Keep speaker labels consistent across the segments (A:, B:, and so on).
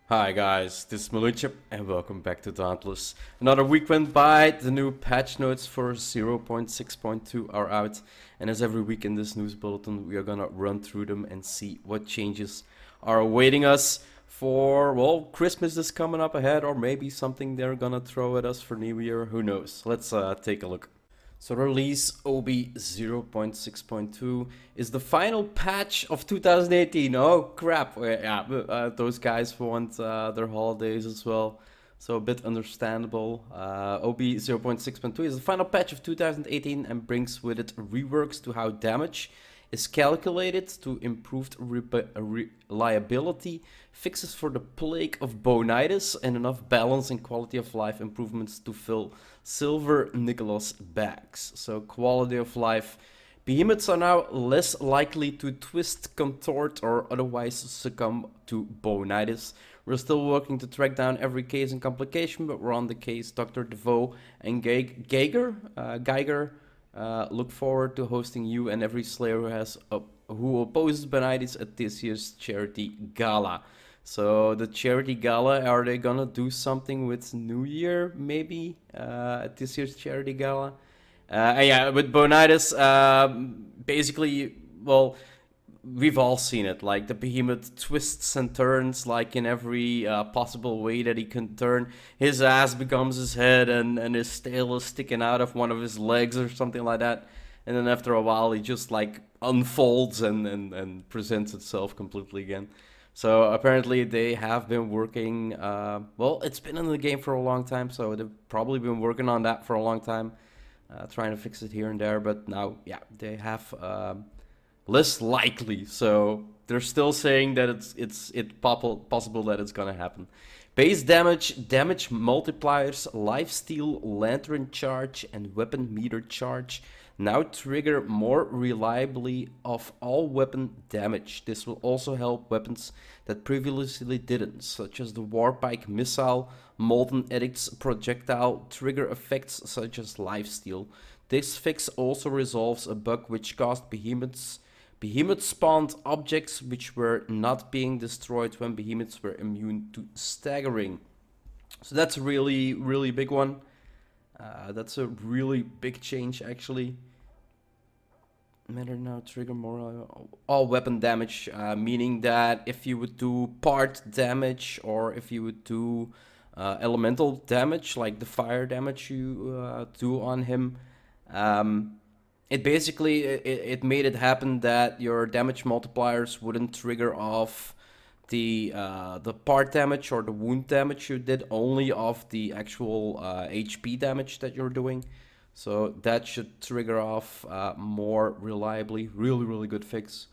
A: Hi guys, this is Maluchip and welcome back to Dauntless. Another week went by, the new patch notes for 0.6.2 are out, and as every week in this news bulletin we are gonna run through them and see what changes are awaiting us for, well, Christmas is coming up ahead, or maybe something they're gonna throw at us for New Year, who knows. Let's take a look. So release OB 0.6.2 is the final patch of 2018. Oh crap, yeah, those guys want their holidays as well. So a bit understandable. OB 0.6.2 is the final patch of 2018 and brings with it reworks to how damage is calculated to improved reliability, fixes for the plague of boneitis, and enough balance and quality of life improvements to fill Silver Nikola's bags. So quality of life. Behemoths are now less likely to twist, contort, or otherwise succumb to boneitis. We're still working to track down every case and complication, but we're on the case. Dr. DeVoe and Geiger look forward to hosting you and every Slayer who opposes boneitis at this year's charity gala. So the charity gala, are they gonna do something with New Year maybe at this year's charity gala? Yeah, with boneitis, basically, well, we've all seen it. Like the behemoth twists and turns, like in every possible way that he can turn. His ass becomes his head, and his tail is sticking out of one of his legs or something like that. And then after a while, he just like unfolds and presents itself completely again. So apparently they have been working. Well, it's been in the game for a long time, so they've probably been working on that for a long time, trying to fix it here and there. But now, yeah, they have less likely. So they're still saying that it's possible that it's gonna happen. Base damage, damage multipliers, lifesteal, lantern charge, and weapon meter charge now trigger more reliably of all weapon damage. This will also help weapons that previously didn't, such as the Warpike missile, Molten Edict's projectile, trigger effects such as lifesteal. This fix also resolves a bug which caused Behemoth spawned objects which were not being destroyed when behemoths were immune to staggering. So that's a really, really big one. That's a really big change, actually. Matter now trigger more all weapon damage, meaning that if you would do part damage or if you would do elemental damage, like the fire damage you do on him, it basically it made it happen that your damage multipliers wouldn't trigger off the part damage or the wound damage you did, only off the actual HP damage that you're doing. So that should trigger off more reliably. Really, really good fix.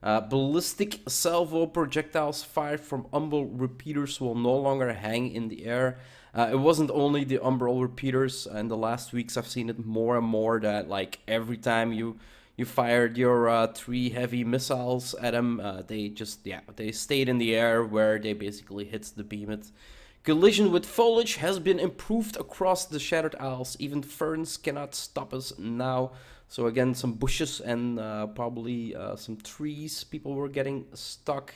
A: Ballistic salvo projectiles fired from umbral repeaters will no longer hang in the air. It wasn't only the umbral repeaters. In the last weeks, I've seen it more and more that like every time you fired your 3 heavy missiles at them, they stayed in the air where they basically hit the behemoth. Collision with foliage has been improved across the Shattered Isles. Even ferns cannot stop us now. So again, some bushes and probably some trees people were getting stuck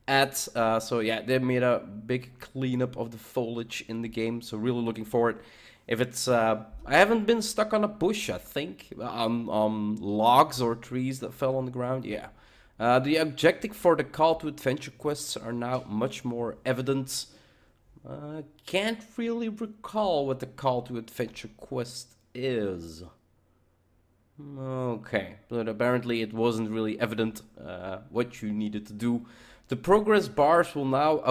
A: at. So yeah, they made a big cleanup of the foliage in the game. So really looking forward. If it's, I haven't been stuck on a bush, I think, on logs or trees that fell on the ground. Yeah. The objective for the Call to Adventure quests are now much more evident. Can't really recall what the Call to Adventure quest is. Okay, but apparently it wasn't really evident what you needed to do. The progress bars will now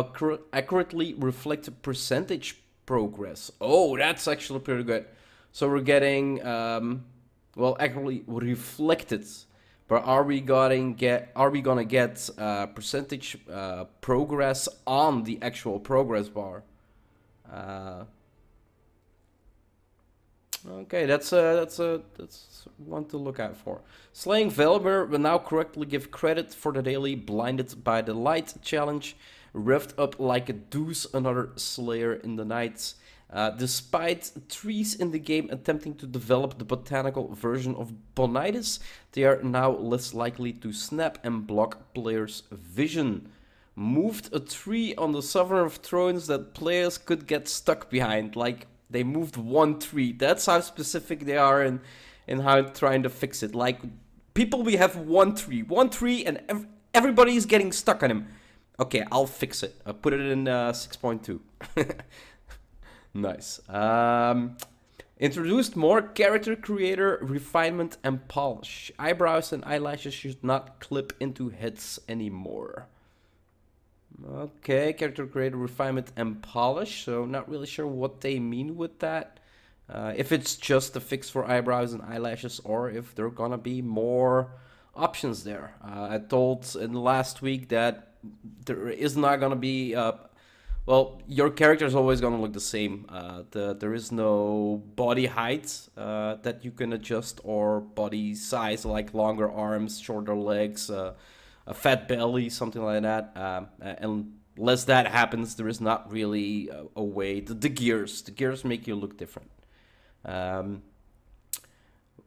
A: accurately reflect percentage progress. Oh, that's actually pretty good. So we're getting, well, accurately reflected. But are we gonna get percentage progress on the actual progress bar? Okay, that's one to look out for. Slaying Velmer will now correctly give credit for the daily Blinded by the Light challenge, revved up like a deuce another Slayer in the night. Despite trees in the game attempting to develop the botanical version of boneitis, they are now less likely to snap and block players' vision. moved a tree on the Sovereign of Thrones that players could get stuck behind. Like, they moved one tree. That's how specific they are in how trying to fix it. Like, people, we have one tree, and everybody is getting stuck on him. Okay, I'll fix it. I'll put it in 6.2. Nice. Introduced more character creator refinement and polish. Eyebrows and eyelashes should not clip into heads anymore. Okay, character creator refinement and polish. So not really sure what they mean with that. If it's just a fix for eyebrows and eyelashes, or if there are gonna be more options there. I told in the last week that there is not gonna be well, your character is always gonna look the same. There is no body height that you can adjust, or body size, like longer arms, shorter legs, a fat belly, something like that. Unless that happens, there is not really a way. The gears make you look different. Where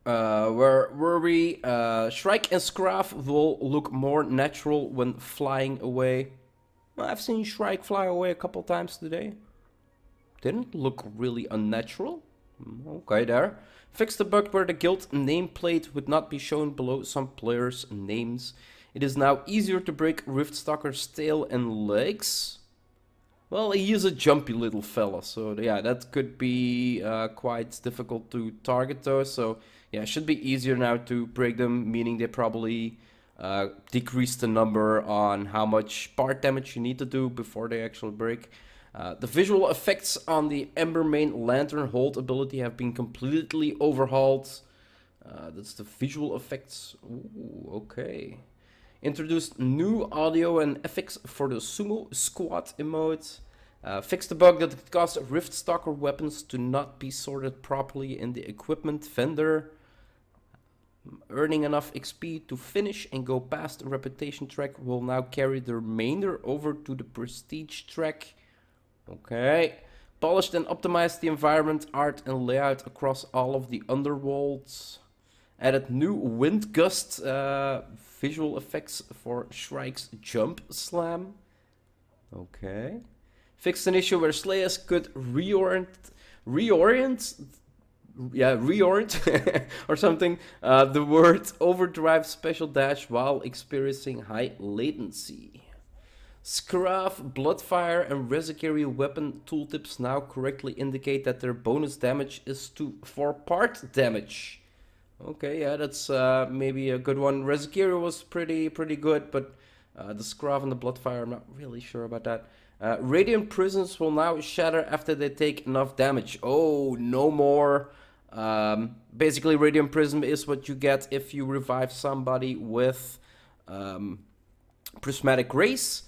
A: were we? Shrike and Scraff will look more natural when flying away. I've seen Shrike fly away a couple times today. Didn't look really unnatural. Okay, there. Fix the bug where the guild nameplate would not be shown below some players' names. It is now easier to break Riftstalker's tail and legs. Well, he is a jumpy little fella, so yeah, that could be quite difficult to target though. So yeah, it should be easier now to break them, meaning they probably decrease the number on how much part damage you need to do before they actually break. The visual effects on the Embermane Lantern Hold ability have been completely overhauled. That's the visual effects. Ooh, okay. Introduced new audio and effects for the Sumo Squat emote. Fixed the bug that it caused Riftstalker weapons to not be sorted properly in the equipment vendor. Earning enough XP to finish and go past the reputation track will now carry the remainder over to the prestige track. Okay. Polished and optimized the environment, art and layout across all of the underworlds. Added new wind gust visual effects for Shrike's jump slam. Okay. Fixed an issue where Slayers could reorient or something, the word overdrive special dash while experiencing high latency. Scraff, Bloodfire, and Rezikiri weapon tooltips now correctly indicate that their bonus damage is for part damage. Okay, yeah, that's maybe a good one. Rezikiri was pretty good, but the Scraff and the Bloodfire, I'm not really sure about that. Radiant Prisons will now shatter after they take enough damage. Oh, no more. Basically, Radiant Prism is what you get if you revive somebody with Prismatic Rays.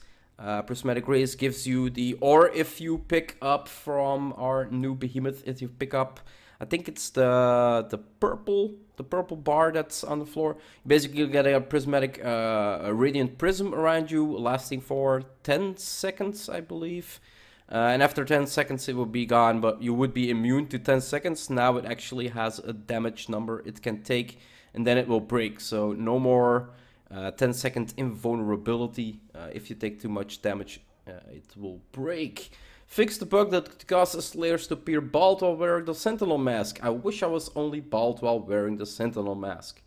A: Prismatic Rays gives you or if you pick up from our new behemoth, if you pick up, I think it's the purple bar that's on the floor. Basically, you get a prismatic, a radiant prism around you, lasting for 10 seconds, I believe. And after 10 seconds, it will be gone, but you would be immune to 10 seconds. Now it actually has a damage number it can take, and then it will break. So no more 10-second invulnerability. If you take too much damage, it will break. Fix the bug that causes Slayers to appear bald while wearing the Sentinel mask. I wish I was only bald while wearing the Sentinel mask.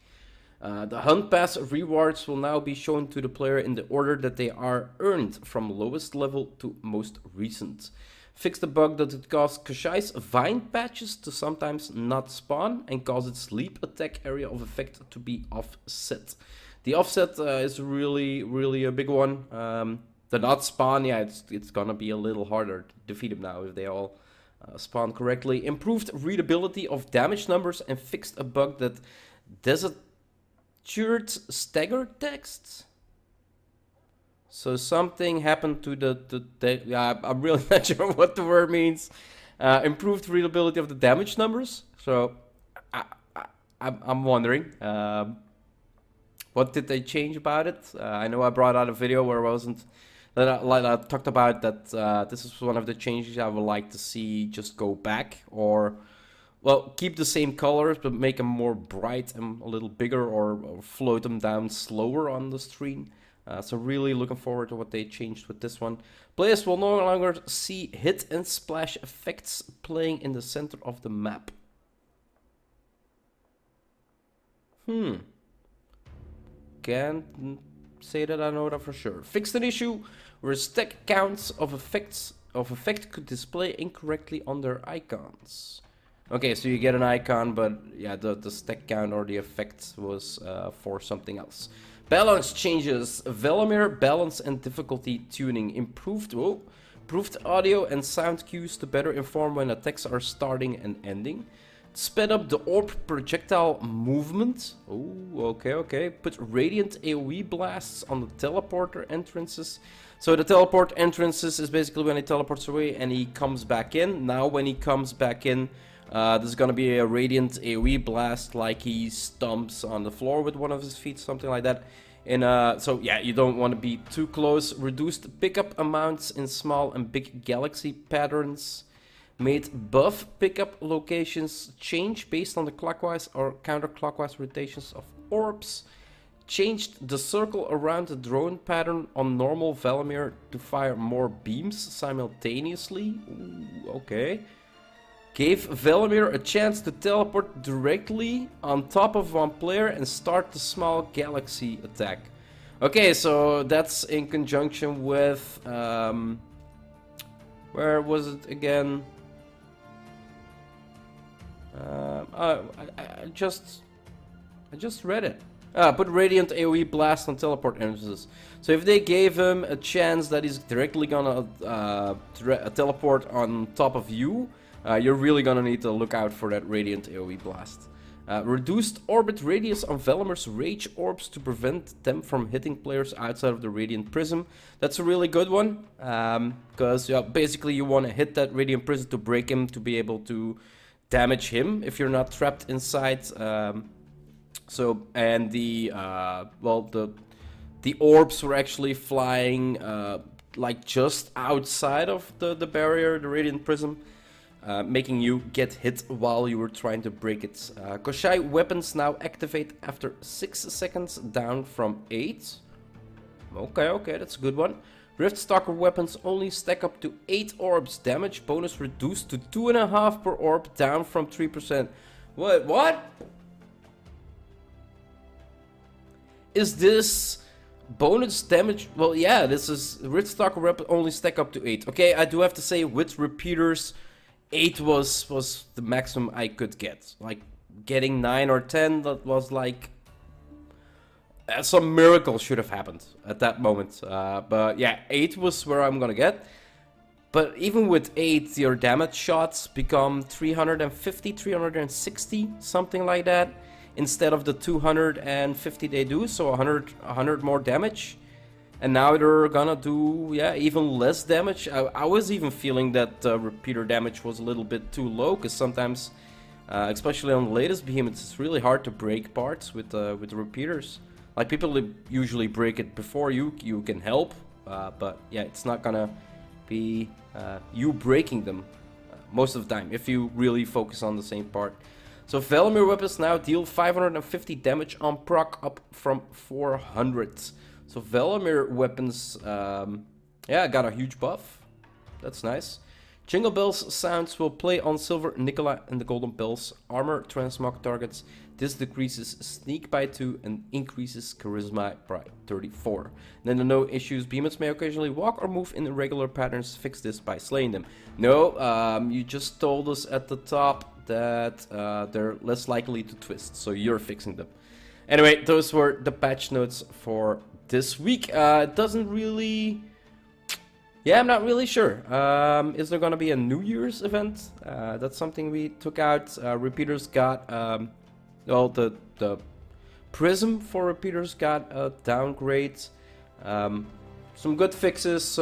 A: The Hunt Pass rewards will now be shown to the player in the order that they are earned, from lowest level to most recent. Fix the bug that it caused Kashai's Vine Patches to sometimes not spawn and cause its leap attack area of effect to be offset. The offset is really a big one. The not spawn, yeah, it's gonna be a little harder to defeat them now if they all spawn correctly. Improved readability of damage numbers and fixed a bug that staggered text. So something happened to the yeah, I'm really not sure what the word means. Improved readability of the damage numbers. So I'm wondering, what did they change about it? I know I brought out a video where I talked about that. This is one of the changes I would like to see just go back, or well, keep the same colors but make them more bright and a little bigger, or float them down slower on the screen. So really looking forward to what they changed with this one. Players will no longer see hit and splash effects playing in the center of the map. Can't say that I know that for sure. Fixed an issue where stack counts of effect could display incorrectly on their icons. Okay, so you get an icon, but yeah, the stack count or the effect was for something else. Balance changes. Velamir balance and difficulty tuning. Improved audio and sound cues to better inform when attacks are starting and ending. Sped up the orb projectile movement. Oh, okay. Put radiant AoE blasts on the teleporter entrances. So the teleport entrances is basically when he teleports away and he comes back in. Now when he comes back in, there's gonna be a radiant AoE blast, like he stomps on the floor with one of his feet, something like that. And so yeah, you don't want to be too close. Reduced pickup amounts in small and big galaxy patterns. Made buff pickup locations change based on the clockwise or counterclockwise rotations of orbs. Changed the circle around the drone pattern on normal Velamir to fire more beams simultaneously. Ooh, okay. Gave Velamir a chance to teleport directly on top of one player and start the small galaxy attack. Okay, so that's in conjunction with... where was it again? I just read it. Put Radiant AoE Blast on teleport entrances. So if they gave him a chance that he's directly gonna teleport on top of you, you're really gonna need to look out for that Radiant AoE Blast. Reduced orbit radius on Velamir's Rage Orbs to prevent them from hitting players outside of the Radiant Prism. That's a really good one, because basically you want to hit that Radiant Prism to break him, to be able to damage him if you're not trapped inside. And the orbs were actually flying like just outside of the barrier, the Radiant Prism, making you get hit while you were trying to break it. Koshai weapons now activate after 6 seconds, down from 8. Okay, that's a good one. Riftstalker weapons only stack up to 8 orbs. Damage bonus reduced to 2.5 per orb, down from 3%. What? Is this bonus damage? Well, yeah, this is Riftstalker weapon only stack up to 8. Okay, I do have to say, with repeaters, 8 was the maximum I could get. Like, getting 9 or 10, that was like... some miracle should have happened at that moment. But yeah, 8 was where I'm gonna get. But even with 8, your damage shots become 350, 360, something like that, instead of the 250 they do, so 100 more damage. And now they're gonna do, yeah, even less damage. I was even feeling that repeater damage was a little bit too low, because sometimes, especially on the latest behemoths, it's really hard to break parts with repeaters. Like, people usually break it before you can help, but yeah, it's not gonna be you breaking them most of the time if you really focus on the same part. So Velamir weapons now deal 550 damage on proc, up from 400. So Velamir weapons, yeah, got a huge buff. That's nice. Jingle Bells sounds will play on Silver Nikola and the Golden Bells armor transmog targets. This decreases sneak by 2 and increases charisma by 34. Then the no issues behemoths may occasionally walk or move in irregular patterns. Fix this by slaying them. No, you just told us at the top that they're less likely to twist, so you're fixing them. Anyway, those were the patch notes for this week. It doesn't really... Yeah, I'm not really sure. Is there gonna be a New Year's event? That's something we took out. Repeaters got... well, the Prism for repeaters got a downgrade. Some good fixes,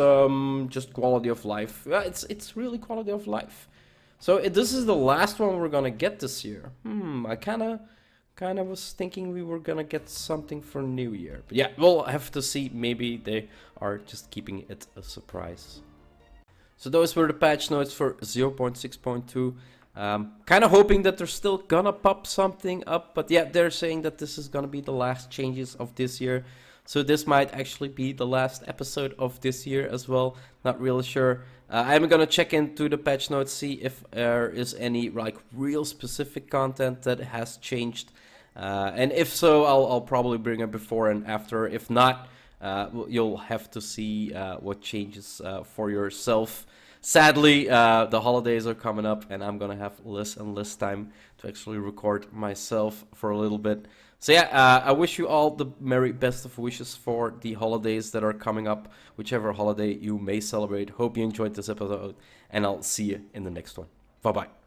A: just quality of life. It's really quality of life. So this is the last one we're gonna get this year. I kinda was thinking we were gonna get something for New Year. But yeah, we'll have to see. Maybe they are just keeping it a surprise. So those were the patch notes for 0.6.2. Kind of hoping that they're still gonna pop something up, but yeah, they're saying that this is gonna be the last changes of this year. So this might actually be the last episode of this year as well. Not really sure. I'm gonna check into the patch notes, see if there is any like real specific content that has changed. And if so, I'll probably bring a before and after. If not, you'll have to see what changes for yourself. Sadly, the holidays are coming up, and I'm gonna have less and less time to actually record myself for a little bit. So yeah, I wish you all the merry best of wishes for the holidays that are coming up, whichever holiday you may celebrate. Hope you enjoyed this episode, and I'll see you in the next one. Bye bye.